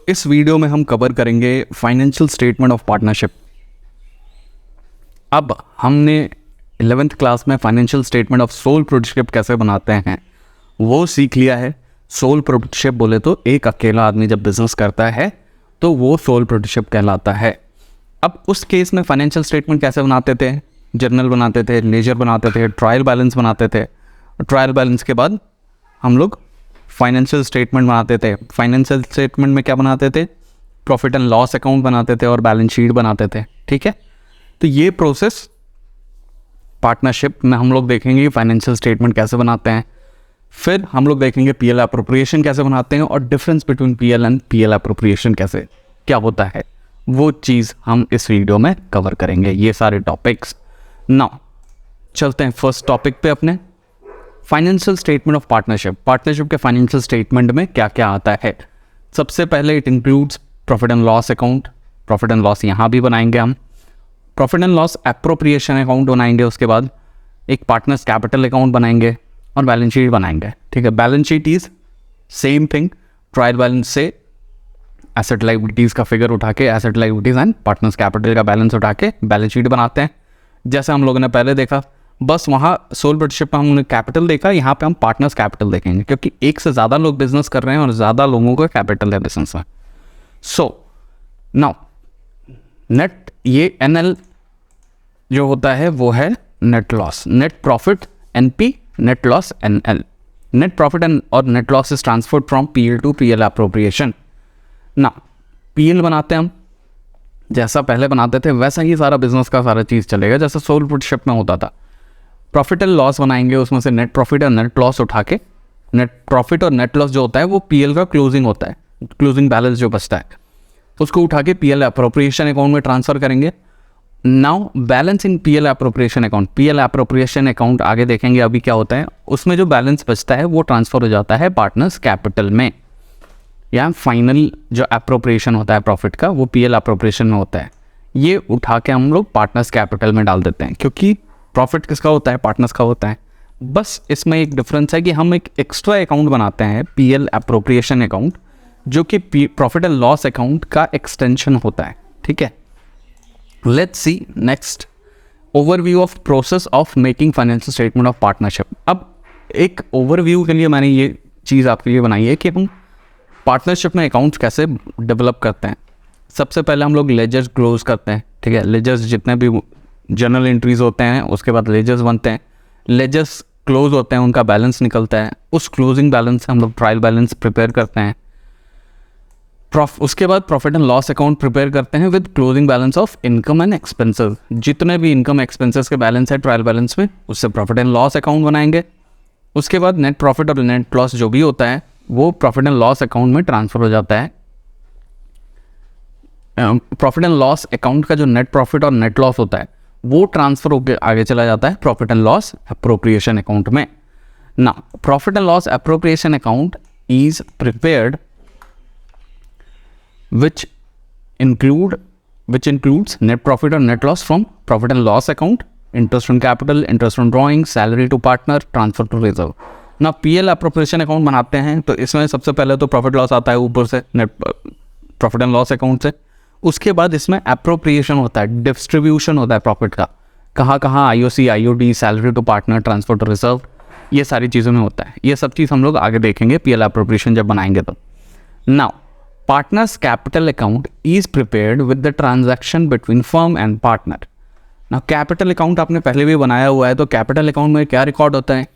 इस वीडियो में हम कवर करेंगे फाइनेंशियल स्टेटमेंट ऑफ पार्टनरशिप। अब हमने 11th क्लास में financial statement of sole proprietorship कैसे बनाते हैं वो सीख लिया है। सोल प्रोप्राइटरशिप बोले तो एक अकेला आदमी जब बिजनेस करता है तो वो सोल प्रोप्राइटरशिप कहलाता है। अब उस केस में फाइनेंशियल स्टेटमेंट कैसे बनाते थे? जर्नल बनाते थे, लेजर बनाते थे, ट्रायल बैलेंस बनाते थे। ट्रायल बैलेंस के बाद हम लोग फाइनेंशियल स्टेटमेंट बनाते थे। फाइनेंशियल स्टेटमेंट में क्या बनाते थे? प्रॉफिट एंड लॉस अकाउंट बनाते थे और बैलेंस शीट बनाते थे। ठीक है, तो ये प्रोसेस पार्टनरशिप में हम लोग देखेंगे फाइनेंशियल स्टेटमेंट कैसे बनाते हैं। फिर हम लोग देखेंगे पीएल एप्रोप्रिएशन कैसे बनाते हैं और difference between PL and PL appropriation कैसे क्या होता है, वो चीज़ हम इस वीडियो में कवर करेंगे, ये सारे टॉपिक्स। नाउ चलते हैं फर्स्ट टॉपिक पे अपने, financial statement of partnership. Partnership के फाइनेंशियल स्टेटमेंट में क्या क्या आता है? सबसे पहले it includes profit and loss account. Profit and loss यहाँ भी बनाएंगे हम। Profit and loss appropriation account बनाएंगे। उसके बाद एक पार्टनर्स कैपिटल अकाउंट बनाएंगे और बैलेंस शीट बनाएंगे। ठीक है, balance sheet is same thing, trial balance से एसेट लाइबिलिटीज़ का फिगर उठा के asset liabilities and partners capital का बैलेंस उठा के बैलेंस शीट बनाते हैं, जैसे हम लोगों ने पहले देखा। बस वहाँ सोल प्रोप्राइटरशिप में हमने कैपिटल देखा, यहाँ पे हम पार्टनर्स कैपिटल देखेंगे क्योंकि एक से ज़्यादा लोग बिजनेस कर रहे हैं और ज़्यादा लोगों का कैपिटल है बिजनेस में। सो नाउ नेट, ये NL जो होता है वो है net loss, net profit NP, net loss NL। Net profit and और net loss is transferred from PL to PL appropriation. ना PL बनाते हैं हम, जैसा पहले बनाते थे वैसा ही सारा बिजनेस का सारा चीज़ चलेगा जैसा सोल प्रोप्राइटरशिप में होता था। प्रॉफिट एंड लॉस बनाएंगे, उसमें से नेट प्रॉफिट और नेट लॉस उठा के, नेट प्रॉफिट और नेट लॉस जो होता है वो PL का क्लोजिंग होता है, क्लोजिंग बैलेंस जो बचता है उसको उठा के PL एप्रोप्रिएशन अकाउंट में ट्रांसफर करेंगे। नाउ बैलेंस इन PL appropriation account. PL appropriation account आगे देखेंगे अभी क्या होता है। उसमें जो बैलेंस बचता है वो ट्रांसफर हो जाता है पार्टनर्स कैपिटल में, या फाइनल जो एप्रोप्रिएशन होता है प्रॉफिट का वो PL एप्रोप्रिएशन में होता है। ये उठा के हम लोग पार्टनर्स कैपिटल में डाल देते हैं क्योंकि प्रॉफिट किसका होता है? पार्टनर्स का होता है। बस इसमें एक डिफरेंस है कि हम एक एक्स्ट्रा अकाउंट बनाते हैं PL एप्रोप्रिएशन अकाउंट, जो कि प्रॉफिट एंड लॉस अकाउंट का एक्सटेंशन होता है। ठीक है, let's see next overview of process of making financial statement of partnership. अब एक ओवरव्यू के लिए मैंने ये चीज़ आपके लिए बनाई है कि हम पार्टनरशिप में अकाउंट्स कैसे डेवलप करते हैं। सबसे पहले हम लोग लेजर्स क्लोज करते हैं। ठीक है, लेजर्स जितने भी जर्नल एंट्रीज होते हैं उसके बाद लेजर्स बनते हैं। लेजर्स क्लोज होते हैं, उनका बैलेंस निकलता है, उस क्लोजिंग बैलेंस से हम लोग ट्रायल बैलेंस प्रिपेयर करते हैं। उसके बाद profit and loss account prepare करते हैं with closing balance of income and expenses. जितने भी इनकम एक्सपेंसेस के बैलेंस है ट्रायल बैलेंस में, उससे प्रॉफिट एंड लॉस अकाउंट बनाएंगे। उसके बाद नेट प्रॉफिट और नेट लॉस जो भी होता है वो प्रॉफिट एंड लॉस अकाउंट में ट्रांसफर हो जाता है। प्रॉफिट एंड लॉस अकाउंट का जो नेट प्रॉफिट और नेट लॉस होता है वो ट्रांसफर होकर आगे चला जाता है profit and loss appropriation account में। ना profit and loss appropriation account is prepared which includes net profit or net loss from profit and loss account, interest on capital, interest on drawing, salary to partner, transfer to reserve। ना PL appropriation account बनाते हैं तो इसमें सबसे पहले तो profit loss आता है ऊपर से net profit and loss account से। उसके बाद इसमें एप्रोप्रिएशन होता है, डिस्ट्रीब्यूशन होता है प्रॉफिट का, कहाँ कहाँ IOC, IOD, salary to partner, transfer to reserve, ये सारी चीज़ों में होता है। ये सब चीज़ हम लोग आगे देखेंगे PL एप्रोप्रिएशन जब बनाएंगे तो। Now partners capital account is prepared with the transaction between firm and partner. ना कैपिटल अकाउंट आपने पहले भी बनाया हुआ है, तो कैपिटल अकाउंट में क्या रिकॉर्ड होता है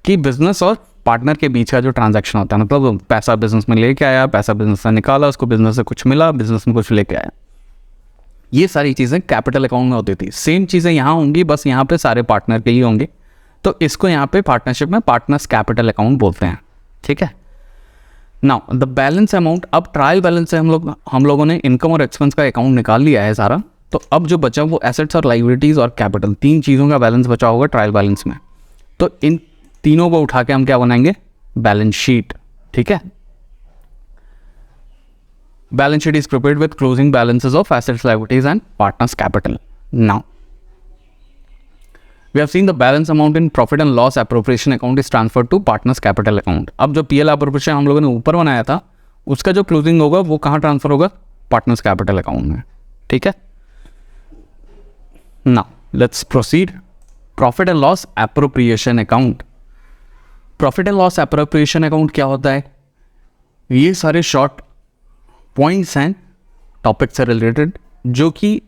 कि बिजनेस और पार्टनर के बीच का जो ट्रांजैक्शन होता है, मतलब पैसा बिजनेस में लेके आया, पैसा बिजनेस से निकाला, उसको बिजनेस से कुछ मिला, बिजनेस में कुछ लेके आया, ये सारी चीज़ें कैपिटल अकाउंट में होती थी। सेम चीज़ें यहाँ होंगी, बस यहाँ पे सारे पार्टनर के ही होंगे, तो इसको यहाँ पे पार्टनरशिप में पार्टनर्स कैपिटल अकाउंट बोलते हैं। ठीक है, नाउ द बैलेंस अमाउंट। अब ट्रायल बैलेंस से हम लोगों ने इनकम और एक्सपेंस का अकाउंट निकाल लिया है सारा, तो अब जो बचा वो एसेट्स और लाइबिलिटीज़ और कैपिटल, तीन चीज़ों का बैलेंस बचा होगा ट्रायल बैलेंस में। तो इन तीनों को उठा के हम क्या बनाएंगे? Balance sheet. ठीक है, balance sheet is prepared with closing balances of assets, liabilities and partners capital. Now We have seen the balance amount in profit and loss appropriation account is transferred to partners capital account। अब जो PL appropriation हम लोगों ने ऊपर बनाया था उसका जो क्लोजिंग होगा वो कहाँ ट्रांसफर होगा, पार्टनर्स कैपिटल अकाउंट में, ठीक है। Now let's proceed. Profit and loss appropriation account. Profit and loss appropriation account क्या होता है, ये सारे शॉर्ट पॉइंट्स हैं टॉपिक से रिलेटेड जो कि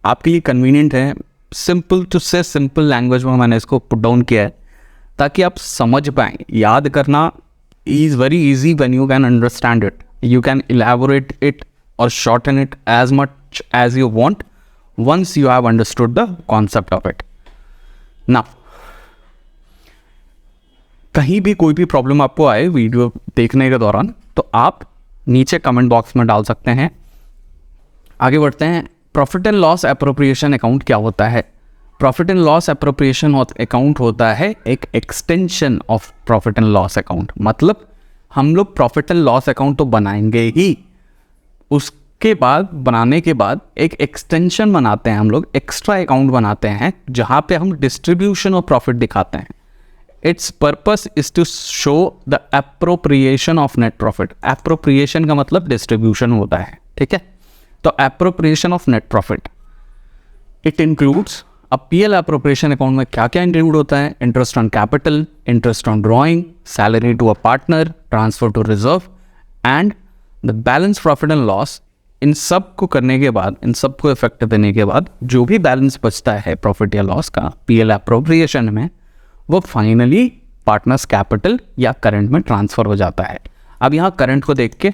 आपके लिए कन्वीनियंट है। सिंपल टू से सिंपल लैंग्वेज में मैंने इसको पुट डाउन किया है ताकि आप समझ पाएँ। याद करना is very easy when you can understand it. You can elaborate it or shorten it as much as you want once you have understood the concept of it. Now, कहीं भी कोई भी प्रॉब्लम आपको आए वीडियो देखने के दौरान तो आप नीचे कमेंट बॉक्स में डाल सकते हैं। आगे बढ़ते हैं। Profit and loss appropriation account क्या होता है। Profit and loss appropriation account होता है एक extension of profit and loss account. मतलब हम लोग प्रॉफिट एंड लॉस अकाउंट तो बनाएंगे ही, उसके बाद बनाने के बाद एक एक्सटेंशन बनाते हैं, हम लोग एक्स्ट्रा अकाउंट बनाते हैं जहाँ पे हम डिस्ट्रीब्यूशन ऑफ प्रॉफिट दिखाते हैं। Its purpose is to show the appropriation of net profit. Appropriation का मतलब डिस्ट्रीब्यूशन होता है, ठीक है। तो appropriation of net profit it includes. अब पीएल एप्रोप्रिएशन अकाउंट में क्या क्या इंक्लूड होता है, interest on capital, interest on drawing, salary to a partner, transfer to reserve and the balance profit and loss. इन सब को करने के बाद, इन सब को इफेक्ट देने के बाद जो भी बैलेंस बचता है प्रॉफिट या लॉस का पीएल एप्रोप्रिएशन में, वो फाइनली पार्टनर्स कैपिटल या करंट में ट्रांसफर हो जाता है। अब यहाँ करंट को देख के,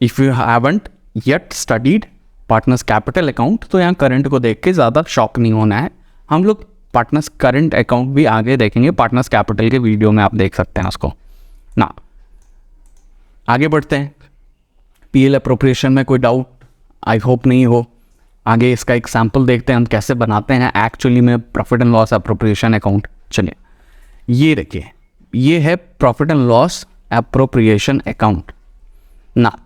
if you haven't yet studied partners capital account, तो यहाँ करंट को देख के ज़्यादा शॉक नहीं होना है। हम लोग पार्टनर्स करंट अकाउंट भी आगे देखेंगे, पार्टनर्स कैपिटल के वीडियो में आप देख सकते हैं उसको ना। आगे बढ़ते हैं। पीएल एप्रोप्रिएशन में कोई डाउट आई होप नहीं हो। आगे इसका एक सैम्पल देखते हैं हम कैसे बनाते हैं एक्चुअली में profit and loss appropriation account. चलिए ये देखिए, ये है profit and loss appropriation account ना।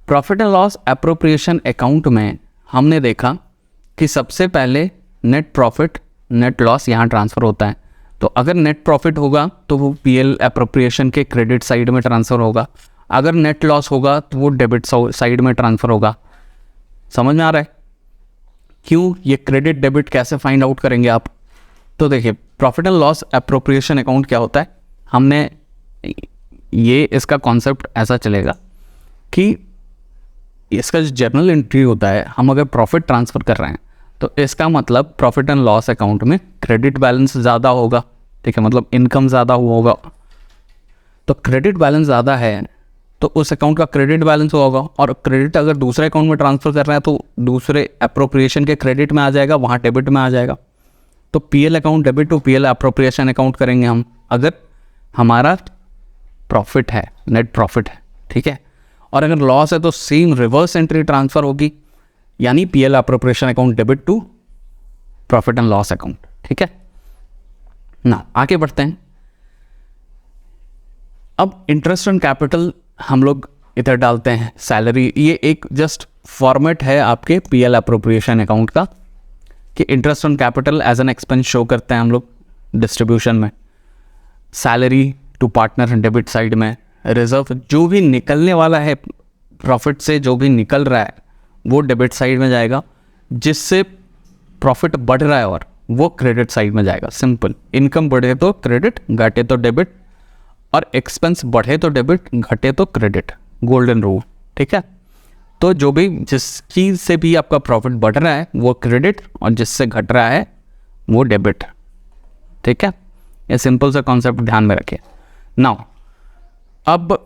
Profit and loss appropriation account में हमने देखा कि सबसे पहले नेट प्रॉफिट नेट लॉस यहाँ ट्रांसफ़र होता है। तो अगर नेट प्रॉफिट होगा तो वो पीएल एप्रोप्रिएशन के क्रेडिट साइड में ट्रांसफ़र होगा, अगर नेट लॉस होगा तो वो डेबिट साइड में ट्रांसफ़र होगा। समझ में आ रहा है क्यों? ये क्रेडिट डेबिट कैसे फाइंड आउट करेंगे आप? तो देखिए, profit and loss appropriation account क्या होता है, हमने ये इसका कॉन्सेप्ट ऐसा चलेगा कि इसका जो जर्नल एंट्री होता है, हम अगर प्रॉफिट ट्रांसफ़र कर रहे हैं तो इसका मतलब प्रॉफिट एंड लॉस अकाउंट में क्रेडिट बैलेंस ज़्यादा होगा, ठीक है, मतलब इनकम ज़्यादा हुआ होगा। तो क्रेडिट बैलेंस ज़्यादा है तो उस अकाउंट का क्रेडिट बैलेंस होगा, और क्रेडिट अगर दूसरे अकाउंट में ट्रांसफ़र कर रहे हैं तो दूसरे एप्रोप्रिएशन के क्रेडिट में आ जाएगा, वहाँ डेबिट में आ जाएगा। तो PL account debit to PL appropriation account करेंगे हम अगर हमारा प्रॉफिट है, नेट प्रॉफिट है, ठीक है। और अगर लॉस है तो सेम रिवर्स एंट्री ट्रांसफ़र होगी, यानी PL appropriation account debit to profit and loss account, ठीक है ना। आगे बढ़ते हैं। अब इंटरेस्ट ऑन कैपिटल हम लोग इधर डालते हैं, सैलरी। ये एक जस्ट फॉर्मेट है आपके पीएल एप्रोप्रिएशन अकाउंट का कि interest on capital as an expense show करते हैं हम लोग डिस्ट्रीब्यूशन में, salary to partner debit side में, रिजर्व जो भी निकलने वाला है प्रॉफिट से, जो भी निकल रहा है वो डेबिट साइड में जाएगा, जिससे प्रॉफिट बढ़ रहा है और वो क्रेडिट साइड में जाएगा। सिंपल, इनकम बढ़े तो क्रेडिट, घटे तो डेबिट, और एक्सपेंस बढ़े तो डेबिट, घटे तो क्रेडिट, गोल्डन रूल, ठीक है। तो जो भी जिस चीज़ से भी आपका प्रॉफिट बढ़ रहा है वो क्रेडिट, और जिससे घट रहा है वो डेबिट, ठीक है। ये सिंपल सा कॉन्सेप्ट ध्यान में रखिए। नाउ अब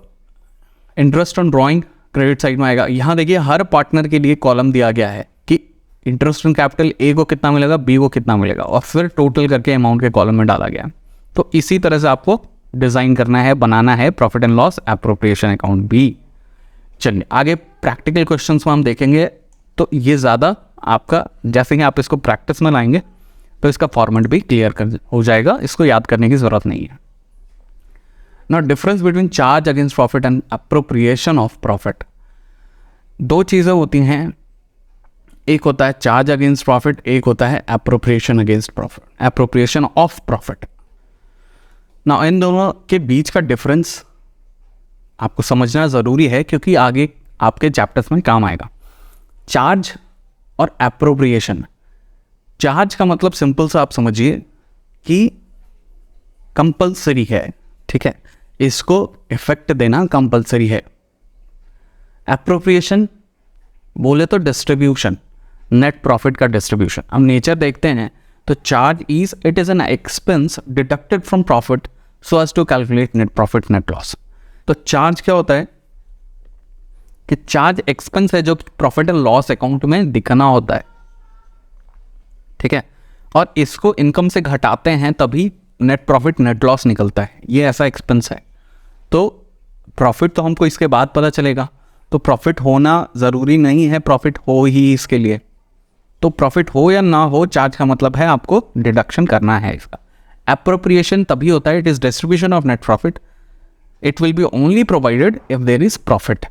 interest on drawing credit side में आएगा। यहाँ देखिए हर पार्टनर के लिए कॉलम दिया गया है कि इंटरेस्ट ऑन कैपिटल ए को कितना मिलेगा, बी को कितना मिलेगा, और फिर टोटल करके अमाउंट के कॉलम में डाला गया। तो इसी तरह से आपको डिज़ाइन करना है, बनाना है profit and loss appropriation account भी। चलिए आगे प्रैक्टिकल क्वेश्चंस में हम देखेंगे, तो ये ज़्यादा आपका जैसे कि आप इसको प्रैक्टिस में लाएंगे तो इसका फॉर्मेट भी क्लियर हो जाएगा, इसको याद करने की ज़रूरत नहीं है। Now difference between charge against profit and appropriation of profit. दो चीज़ें होती हैं, एक होता है चार्ज अगेंस्ट प्रॉफिट, एक होता है appropriation against profit, appropriation of profit. ना इन दोनों के बीच का डिफरेंस आपको समझना ज़रूरी है क्योंकि आगे आपके चैप्टर्स में काम आएगा। चार्ज और एप्रोप्रिएशन। चार्ज का मतलब सिंपल सा आप समझिए कि कंपलसरी है, ठीक है, इसको इफेक्ट देना कंपलसरी है। एप्रोप्रिएशन बोले तो डिस्ट्रीब्यूशन, नेट प्रॉफिट का डिस्ट्रीब्यूशन। हम नेचर देखते हैं तो charge it is an expense deducted from profit so as to calculate net profit net loss. तो चार्ज क्या होता है कि चार्ज एक्सपेंस है जो प्रॉफिट एंड लॉस अकाउंट में दिखना होता है, ठीक है, और इसको इनकम से घटाते हैं तभी नेट प्रॉफिट नेट लॉस निकलता है। ये ऐसा एक्सपेंस है। तो प्रॉफिट तो हमको इसके बाद पता चलेगा, तो प्रॉफिट होना ज़रूरी नहीं है प्रॉफिट हो ही इसके लिए। तो प्रॉफिट हो या ना हो, चार्ज का मतलब है आपको डिडक्शन करना है इसका। एप्रोप्रिएशन तभी होता है, it is distribution of net profit, it will be only provided if there is profit.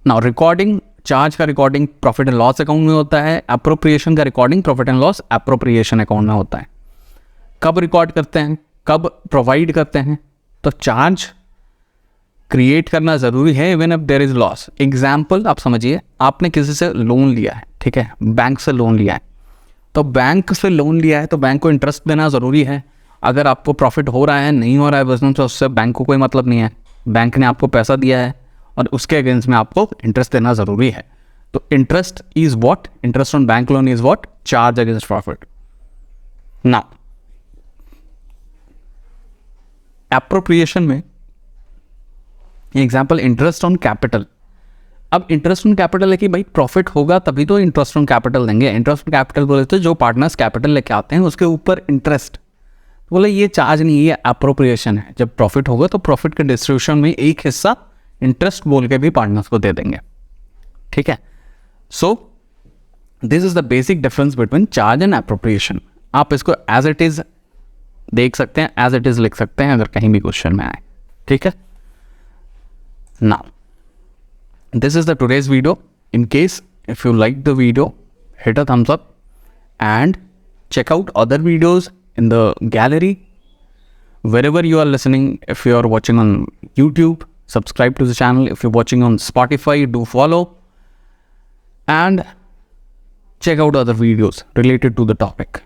Now recording, charge का recording profit and loss account में होता है, एप्रोप्रिएशन का recording profit and loss appropriation account में होता है। कब रिकॉर्ड करते हैं, कब प्रोवाइड करते हैं? तो चार्ज क्रिएट करना ज़रूरी है even if there is loss. Example आप समझिए, आपने किसी से लोन लिया है, ठीक है, बैंक से लोन लिया है, तो बैंक से लोन लिया है तो बैंक को इंटरेस्ट देना ज़रूरी है। अगर आपको प्रॉफिट हो रहा है नहीं हो रहा है बिजनेस, तो उससे बैंक को कोई मतलब नहीं है। बैंक ने आपको पैसा दिया है और उसके अगेंस्ट में आपको इंटरेस्ट देना ज़रूरी है। तो interest is what, interest on bank loan is what, charge against profit. ना एप्रोप्रिएशन में एग्जाम्पल इंटरेस्ट ऑन कैपिटल। अब इंटरेस्ट ऑन कैपिटल है कि भाई प्रॉफिट होगा तभी तो इंटरेस्ट ऑन कैपिटल देंगे। इंटरेस्ट ऑन कैपिटल बोले तो जो पार्टनर्स कैपिटल लेके आते हैं उसके ऊपर इंटरेस्ट, बोले ये चार्ज नहीं है, ये एप्रोप्रिएशन है। जब प्रॉफिट होगा तो प्रॉफिट के डिस्ट्रीब्यूशन में एक हिस्सा इंटरेस्ट बोल के भी पार्टनर्स को दे देंगे, ठीक है। So this is the basic difference between charge and appropriation. आप इसको एज इट इज देख सकते हैं, एज इट इज लिख सकते हैं अगर कहीं भी क्वेश्चन में आए, ठीक है। Now, this is the today's video. In case if you like the video, hit a thumbs up and check out other videos in the gallery. Wherever you are listening, if you are watching on YouTube, subscribe to the channel. If you're watching on Spotify, do follow and check out other videos related to the topic.